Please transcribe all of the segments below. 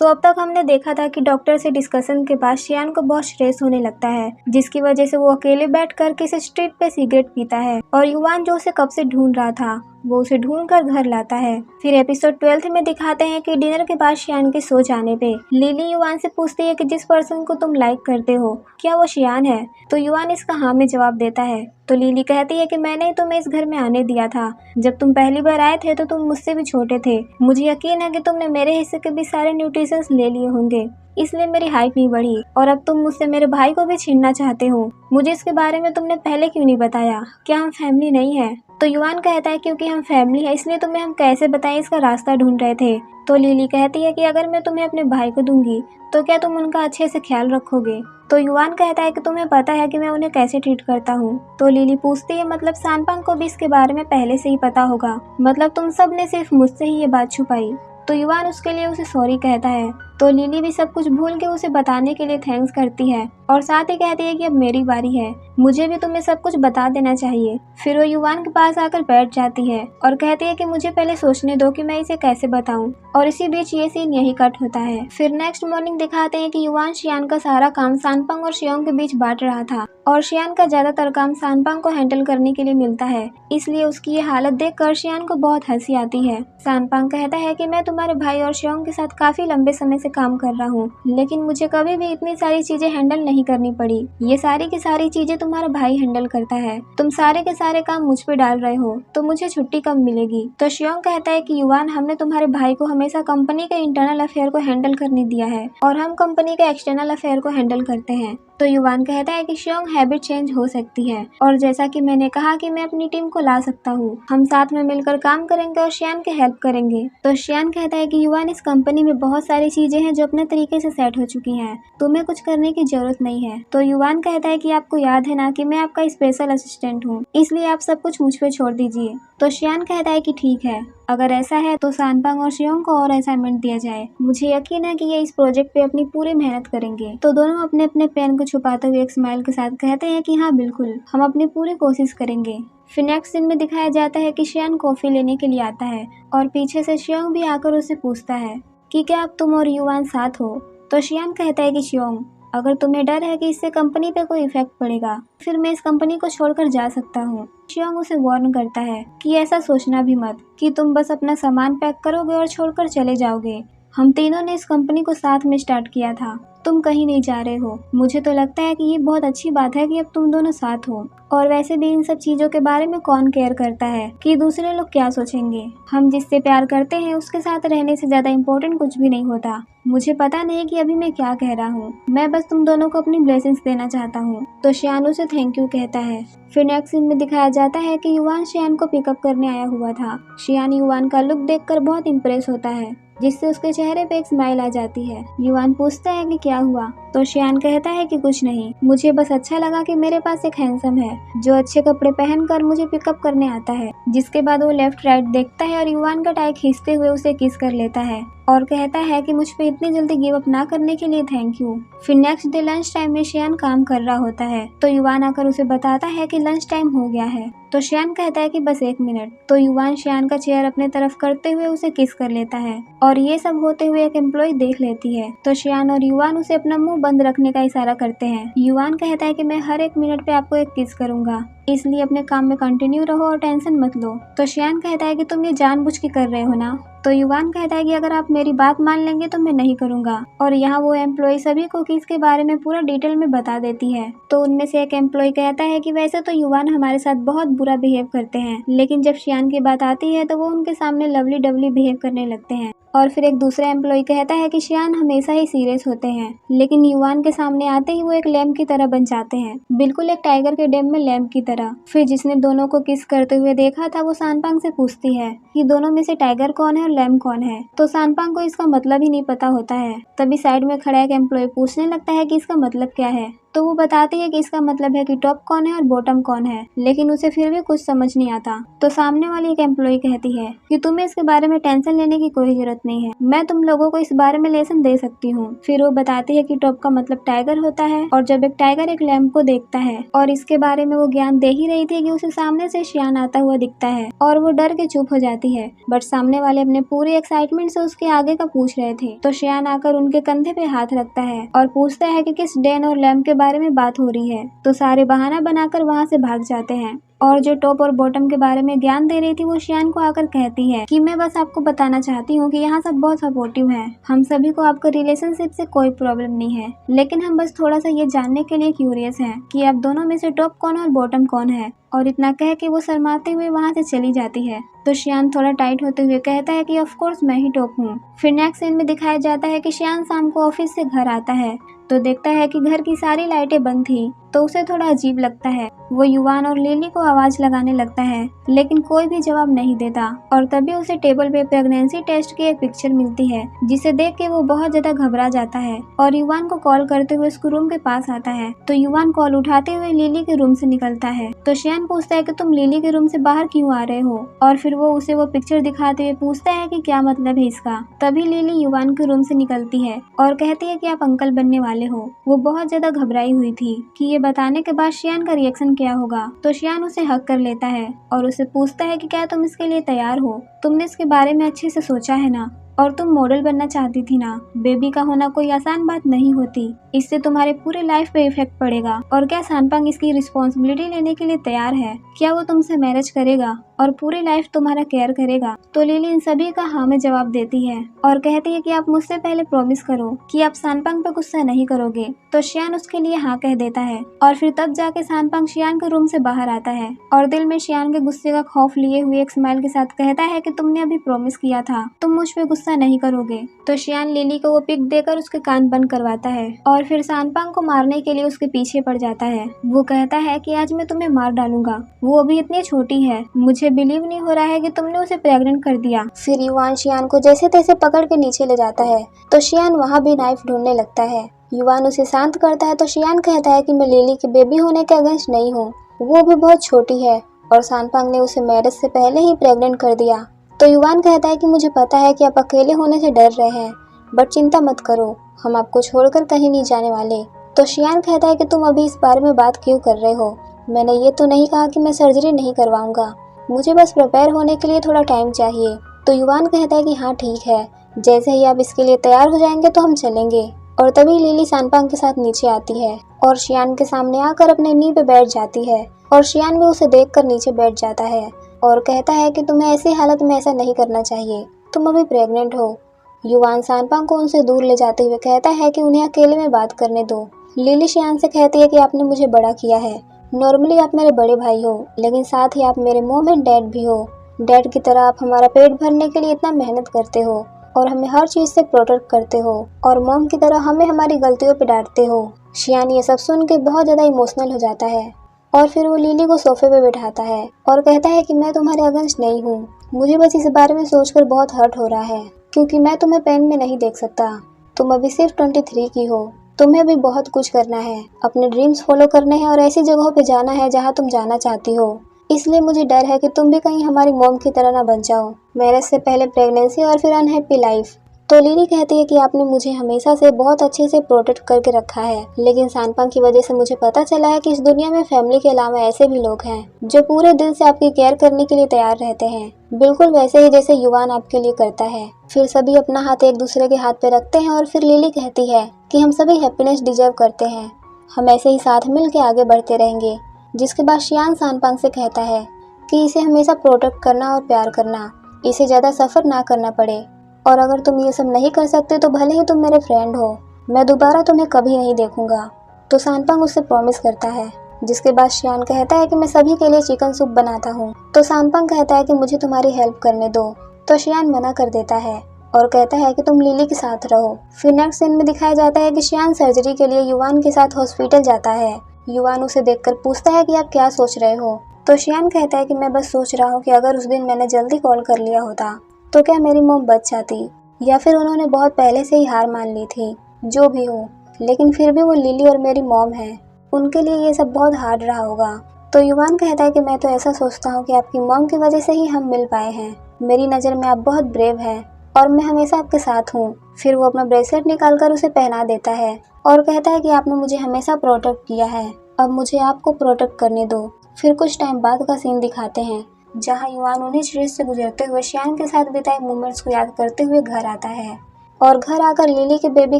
सो अब तक हमने देखा था कि डॉक्टर से डिस्कशन के बाद शियान को बहुत स्ट्रेस होने लगता है, जिसकी वजह से वो अकेले बैठ कर किसी स्ट्रीट पे सिगरेट पीता है और युवान जो उसे कब से ढूंढ रहा था वो उसे ढूंढ कर घर लाता है। फिर एपिसोड 12 में दिखाते हैं कि डिनर के बाद शियान के सो जाने पे लिली युवान से पूछती है कि जिस पर्सन को तुम लाइक करते हो क्या वो शियान है, तो युवान इसका हाँ में जवाब देता है। तो लिली कहती है कि मैंने ही तुम्हें इस घर में आने दिया था, जब तुम पहली बार आए थे तो तुम मुझसे भी छोटे थे, मुझे यकीन है कि तुमने मेरे हिस्से के भी सारे न्यूट्रिशंस ले लिए होंगे, इसलिए मेरी हाइट नहीं बढ़ी और अब तुम मुझसे मेरे भाई को भी छीनना चाहते हो। मुझे इसके बारे में तुमने पहले क्यों नहीं बताया, क्या हम फैमिली नहीं है? तो युवान कहता है क्योंकि हम फैमिली है इसलिए तुम्हें हम कैसे बताएं, इसका रास्ता ढूंढ रहे थे। तो लिली कहती है कि अगर मैं तुम्हें अपने भाई को दूंगी तो क्या तुम उनका अच्छे से ख्याल रखोगे? तो युवान कहता है कि तुम्हें पता है कि मैं उन्हें कैसे ट्रीट करता हूँ। तो लिली पूछती है मतलब सानपांग को भी इसके बारे में पहले से ही पता होगा, मतलब तुम सब ने सिर्फ मुझसे ही ये बात छुपाई। तो युवान उसके लिए उसे सॉरी कहता है। तो लिली भी सब कुछ भूल के उसे बताने के लिए थैंक्स करती है और साथ ही कहती है कि अब मेरी बारी है, मुझे भी तुम्हें सब कुछ बता देना चाहिए। फिर वो युवान के पास आकर बैठ जाती है और कहती है कि मुझे पहले सोचने दो कि मैं इसे कैसे बताऊं, और इसी बीच ये सीन यही कट होता है। फिर नेक्स्ट मॉर्निंग दिखाते हैं कि युवान शियान का सारा काम सानपांग और शियोंग के बीच बांट रहा था और शियान का ज्यादातर काम सानपांग को हैंडल करने के लिए मिलता है, इसलिए उसकी ये हालत देखकर शियान को बहुत हंसी आती है। सानपांग कहता है कि मैं तुम्हारे भाई और शियोंग के साथ काफी लंबे समय से काम कर रहा हूँ, लेकिन मुझे कभी भी इतनी सारी चीजें हैंडल नहीं करनी पड़ी, ये सारी की सारी चीजें तुम्हारा भाई हैंडल करता है, तुम सारे के सारे काम मुझ पे डाल रहे हो तो मुझे छुट्टी कब मिलेगी? तो शियोंग कहता है कि युवान हमने तुम्हारे भाई को हमेशा कंपनी के इंटरनल अफेयर को हैंडल करने दिया है और हम कंपनी के एक्सटर्नल अफेयर को हैंडल करते हैं। तो युवान कहता है कि शियोंग हैबिट चेंज हो सकती है और जैसा कि मैंने कहा कि मैं अपनी टीम को ला सकता हूँ, हम साथ में मिलकर काम करेंगे और शियान के हेल्प करेंगे। तो शियान कहता है कि युवान इस कंपनी में बहुत सारी चीजें हैं जो अपने तरीके से सेट हो चुकी हैं, तुम्हें कुछ करने की जरूरत नहीं है। तो युवान कहता है कि आपको याद है ना कि मैं आपका स्पेशल असिस्टेंट हूँ, इसलिए आप सब कुछ मुझ पे छोड़ दीजिए। तो शियान कहता है कि ठीक है, अगर ऐसा है तो सानपांग और शियोंग को और असाइनमेंट दिया जाए, मुझे यकीन है कि ये इस प्रोजेक्ट पे अपनी पूरी मेहनत करेंगे। तो दोनों अपने अपने पेन को छुपाते हुए एक स्माइल के साथ कहते हैं कि हाँ बिल्कुल, हम अपनी पूरी कोशिश करेंगे। फिर नेक्स्ट सीन में दिखाया जाता है कि शियान कॉफी लेने के लिए आता है और पीछे से शियोंग भी आकर उसे पूछता है कि क्या अब तुम और युवान साथ हो? तो शियान कहता है कि शियोंग, अगर तुम्हें डर है कि इससे कंपनी पे कोई इफेक्ट पड़ेगा फिर मैं इस कंपनी को छोड़कर जा सकता हूँ। शियोंग उसे वार्न करता है कि ऐसा सोचना भी मत कि तुम बस अपना सामान पैक करोगे और छोड़कर चले जाओगे, हम तीनों ने इस कंपनी को साथ में स्टार्ट किया था, तुम कहीं नहीं जा रहे हो। मुझे तो लगता है कि ये बहुत अच्छी बात है कि अब तुम दोनों साथ हो, और वैसे भी इन सब चीजों के बारे में कौन केयर करता है कि दूसरे लोग क्या सोचेंगे, हम जिससे प्यार करते हैं उसके साथ रहने से ज्यादा इम्पोर्टेंट कुछ भी नहीं होता। मुझे पता नहीं कि अभी मैं क्या कह रहा हूँ, मैं बस तुम दोनों को अपनी ब्लेसिंग्स देना चाहता हूँ। तो शियान उसे थैंक यू कहता है। फिर नेक्स्ट सीन में दिखाया जाता है कि युवान शियान को पिकअप करने आया हुआ था। शियान युवान का लुक देखकर बहुत इम्प्रेस होता है, जिससे उसके चेहरे पे एक स्माइल आ जाती है। युवान पूछता है कि क्या हुआ? तो शियान कहता है कि कुछ नहीं, मुझे बस अच्छा लगा कि मेरे पास एक हैंडसम है जो अच्छे कपड़े पहनकर मुझे पिकअप करने आता है। जिसके बाद वो लेफ्ट राइट देखता है और युवान का टाई खींचते हुए उसे किस कर लेता है और कहता है कि मुझ पे इतनी जल्दी गिव अप ना करने के लिए थैंक यू। फिर नेक्स्ट डे लंच टाइम में शियान काम कर रहा होता है तो युवान आकर उसे बताता है कि लंच टाइम हो गया है। तो शियान कहता है कि बस 1 मिनट। तो युवान शियान का चेयर अपने तरफ करते हुए उसे किस कर लेता है और ये सब होते हुए एक एम्प्लॉय देख लेती है। तो शियान और युवान उसे अपना मुंह बंद रखने का इशारा करते हैं। युवान कहता है कि मैं हर 1 मिनट पे आपको एक किस करूंगा, इसलिए अपने काम में कंटिन्यू रहो और टेंशन मत लो। तो शियान कहता है कि तुम ये जानबूझ के कर रहे हो ना? तो युवान कहता है कि अगर आप मेरी बात मान लेंगे तो मैं नहीं करूंगा। और यहाँ वो एम्प्लॉय सभी को किस के बारे में पूरा डिटेल में बता देती है। तो उनमें से एक एम्प्लॉय कहता है कि वैसे तो युवान हमारे साथ बहुत बुरा बिहेव करते हैं, लेकिन जब शियान की बात आती है तो वो उनके सामने लवली डवली बिहेव करने लगते हैं। और फिर एक दूसरा एम्प्लॉय कहता है कि शियान हमेशा ही सीरियस होते हैं, लेकिन युवान के सामने आते ही वो एक लैम्प की तरह बन जाते हैं, बिल्कुल एक टाइगर के डेम में लैम्प की तरह। फिर जिसने दोनों को किस करते हुए देखा था वो सानपांग से पूछती है कि दोनों में से टाइगर कौन है और लैम्प कौन है। तो सानपांग को इसका मतलब ही नहीं पता होता है। तभी साइड में खड़ा एक एम्प्लॉय पूछने लगता है कि इसका मतलब क्या है। तो वो बताती है कि इसका मतलब है कि टॉप कौन है और बॉटम कौन है, लेकिन उसे फिर भी कुछ समझ नहीं आता। तो सामने वाली एक एम्प्लॉय कहती है कि तुम्हें इसके बारे में टेंशन लेने की कोई जरूरत नहीं है, मैं तुम लोगों को इस बारे में लेसन दे सकती हूँ। फिर वो बताती है कि टॉप का मतलब टाइगर होता है, और जब एक टाइगर एक लैम्प को देखता है, और इसके बारे में वो ज्ञान दे ही रही थी कि उसे सामने से शियान आता हुआ दिखता है और वो डर के चुप हो जाती है। बट सामने वाले अपने दोनों पूरी एक्साइटमेंट से उसके आगे का पूछ रहे थे, तो शियान आकर उनके कंधे पे हाथ रखता है और पूछता है कि किस डैन और लैम के बारे में बात हो रही है। तो सारे बहाना बनाकर वहाँ से भाग जाते हैं और जो टॉप और बॉटम के बारे में ज्ञान दे रही थी वो शियान को आकर कहती है कि मैं बस आपको बताना चाहती हूँ कि यहाँ सब बहुत सपोर्टिव है, हम सभी को आपके रिलेशनशिप से कोई प्रॉब्लम नहीं है, लेकिन हम बस थोड़ा सा ये जानने के लिए क्यूरियस हैं कि आप दोनों में से टॉप कौन और बॉटम कौन है। और इतना कह के वो शर्माते हुए वहाँ से चली जाती है। तो शियान थोड़ा टाइट होते हुए कहता है कि ऑफ कोर्स मैं ही टॉप हूँ। फिर नेक्स्ट सीन में दिखाया जाता है कि शियान शाम को ऑफिस से घर आता है तो देखता है कि घर की सारी लाइटें बंद थी, तो उसे थोड़ा अजीब लगता है। वो युवान और लिली को आवाज लगाने लगता है लेकिन कोई भी जवाब नहीं देता और तभी उसे टेबल पे प्रेगनेंसी टेस्ट की एक पिक्चर मिलती है जिसे देख के वो बहुत ज्यादा घबरा जाता है और युवान को कॉल करते हुए उसके रूम के पास आता है। तो युवान कॉल उठाते हुए लिली के रूम से निकलता है। तो शियान पूछता है कि तुम लिली के रूम से बाहर क्यों आ रहे हो और फिर वो उसे वो पिक्चर दिखाते हुए पूछता है कि क्या मतलब है इसका। तभी लिली युवान के रूम से निकलती है और कहती है कि आप अंकल बनने वाले हो। वो बहुत ज्यादा घबराई हुई थी कि ये बताने के बाद शियान का रिएक्शन क्या होगा। तो शियान उसे हक कर लेता है और उसे पूछता है कि क्या तुम इसके लिए तैयार हो, तुमने इसके बारे में अच्छे से सोचा है ना, और तुम मॉडल बनना चाहती थी ना। बेबी का होना कोई आसान बात नहीं होती, इससे तुम्हारे पूरे लाइफ पे इफेक्ट पड़ेगा। और क्या सानपांग इसकी रिस्पॉन्सिबिलिटी लेने के लिए तैयार है, क्या वो तुमसे मैरिज करेगा और पूरी लाइफ तुम्हारा केयर करेगा। तो लिली इन सभी का हाँ में जवाब देती है और कहती है कि आप मुझसे पहले प्रॉमिस करो कि आप सानपांग पे गुस्सा नहीं करोगे। तो शियान उसके लिए हाँ कह देता है और फिर तब जाके सानपांग शियान के रूम से बाहर आता है और दिल में शियान के गुस्से का खौफ लिए हुए एक स्माइल के साथ कहता है कि तुमने अभी प्रॉमिस किया था, तुम मुझ पे गुस्सा नहीं करोगे। तो शियान लिली को वो पिक देकर उसके कान बंद करवाता है और फिर सानपांग को मारने के लिए उसके पीछे पड़ जाता है। वो कहता है कि आज मैं तुम्हें मार डालूंगा, वो अभी इतनी छोटी है, मुझे बिलीव नहीं हो रहा है कि तुमने उसे प्रेग्नेंट कर दिया। फिर युवान शियान को जैसे तैसे पकड़ के नीचे ले जाता है तो शियान वहाँ भी नाइफ ढूंढने लगता है। युवान उसे शांत करता है तो शियान कहता है कि मैं लिली के बेबी होने के अगेंस्ट नहीं हूँ, वो भी बहुत छोटी है और सानपांग ने उसे मैरिज से पहले ही प्रेग्नेंट कर दिया। तो युवान कहता है कि मुझे पता है कि आप अकेले होने से डर रहे हैं, बट चिंता मत करो, हम आपको छोड़कर कहीं नहीं जाने वाले। तो शियान कहता है कि तुम अभी इस बारे में बात क्यों कर रहे हो, मैंने ये तो नहीं कहा कि मैं सर्जरी नहीं करवाऊंगा, मुझे बस प्रिपेयर होने के लिए थोड़ा टाइम चाहिए। तो युवान कहता है कि हाँ ठीक है, जैसे ही आप इसके लिए तैयार हो जाएंगे तो हम चलेंगे। और तभी लिली सानपांग के साथ नीचे आती है और शियान के सामने आकर अपने नी पे बैठ जाती है और शियान भी उसे देखकर नीचे बैठ जाता है और कहता है कि तुम्हें ऐसी हालत में ऐसा नहीं करना चाहिए, तुम अभी प्रेग्नेंट हो। युवान सानपांग को उनसे दूर ले जाते हुए कहता है कि उन्हें अकेले में बात करने दो। लिली शियान से कहती है कि आपने मुझे बड़ा किया है, नॉर्मली आप मेरे बड़े भाई हो लेकिन साथ ही आप मेरे मॉम एंड डैड भी हो। डैड की तरह आप हमारा पेट भरने के लिए इतना मेहनत करते हो और हमें हर चीज से प्रोटेक्ट करते हो और मॉम की तरह हमें हमारी गलतियों पे डांटते हो। शियान ये सब सुन के बहुत ज्यादा इमोशनल हो जाता है और फिर वो लिली को सोफे पे बैठाता है और कहता है कि मैं तुम्हारे अगेंस्ट नहीं हूँ, मुझे बस इस बारे में सोचकर बहुत हर्ट हो रहा है क्योंकि मैं तुम्हें पेन में नहीं देख सकता, तुम अभी सिर्फ 23 की हो, तुम्हें भी बहुत कुछ करना है, अपने ड्रीम्स फॉलो करने हैं और ऐसी जगहों पे जाना है जहाँ तुम जाना चाहती हो, इसलिए मुझे डर है कि तुम भी कहीं हमारी मॉम की तरह ना बन जाओ, मैरिज से पहले प्रेगनेंसी और फिर अनहैप्पी लाइफ। तो लिली कहती है कि आपने मुझे हमेशा से बहुत अच्छे से प्रोटेक्ट करके रखा है, लेकिन सानपांग की वजह से मुझे पता चला है कि इस दुनिया में फैमिली के अलावा ऐसे भी लोग हैं जो पूरे दिल से आपकी केयर करने के लिए तैयार रहते हैं, बिल्कुल वैसे ही जैसे युवान आपके लिए करता है। फिर सभी अपना हाथ एक दूसरे के हाथ पे रखते हैं और फिर लिली कहती है कि हम सभी हैप्पीनेस डिजर्व करते हैं, हम ऐसे ही साथ मिल के आगे बढ़ते रहेंगे। जिसके बाद शियान सानपांग से कहता है कि इसे हमेशा प्रोटेक्ट करना और प्यार करना, इसे ज़्यादा सफ़र ना करना पड़े, और अगर तुम ये सब नहीं कर सकते तो भले ही तुम मेरे फ्रेंड हो, मैं दोबारा तुम्हें कभी नहीं देखूंगा। तो सानपांग उससे प्रॉमिस करता है। जिसके बाद शियान कहता है कि मैं सभी के लिए चिकन सूप बनाता हूँ। तो सानपांग कहता है कि मुझे तुम्हारी हेल्प करने दो। तो शियान मना कर देता है और कहता है कि तुम लिली के साथ रहो। फिर नेक्स्ट सीन में दिखाया जाता है कि शियान सर्जरी के लिए युवान के साथ हॉस्पिटल जाता है। युवान उसे देखकर पूछता है कि आप क्या सोच रहे हो। तो शियान कहता है कि मैं बस सोच रहा हूँ कि अगर उस दिन मैंने जल्दी कॉल कर लिया होता तो क्या मेरी मॉम बच जाती, या फिर उन्होंने बहुत पहले से ही हार मान ली थी, जो भी हो, लेकिन फिर भी वो लिली और मेरी मॉम है, उनके लिए ये सब बहुत हार्ड रहा होगा। तो युवान कहता है कि मैं तो ऐसा सोचता हूँ कि आपकी मॉम की वजह से ही हम मिल पाए हैं, मेरी नज़र में आप बहुत ब्रेव हैं और मैं हमेशा आपके साथ हूँ। फिर वो अपना ब्रेसलेट निकाल कर उसे पहना देता है और कहता है कि आपने मुझे हमेशा प्रोटेक्ट किया है, अब मुझे आपको प्रोटेक्ट करने दो। फिर कुछ टाइम बाद का सीन दिखाते हैं जहाँ युवान उन्हीं चीज़ से गुजरते हुए शियान के साथ बिताए मोमेंट्स को याद करते हुए घर आता है और घर आकर लिली के बेबी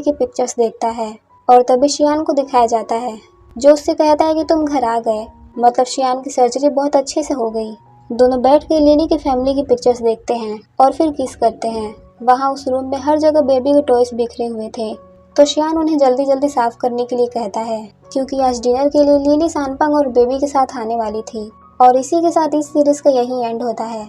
की पिक्चर्स देखता है। और तभी शियान को दिखाया जाता है जो उससे कहता है कि तुम घर आ गए, मतलब शियान की सर्जरी बहुत अच्छे से हो गई। दोनों बैठ के लिली की फैमिली की पिक्चर्स देखते हैं और फिर किस करते हैं। वहाँ उस रूम में हर जगह बेबी के टॉयज बिखरे हुए थे, तो शियान उन्हें जल्दी जल्दी साफ करने के लिए कहता है क्योंकि आज डिनर के लिए लिली, सानपंग और बेबी के साथ आने वाली थी। और इसी के साथ इस सीरीज का यही एंड होता है।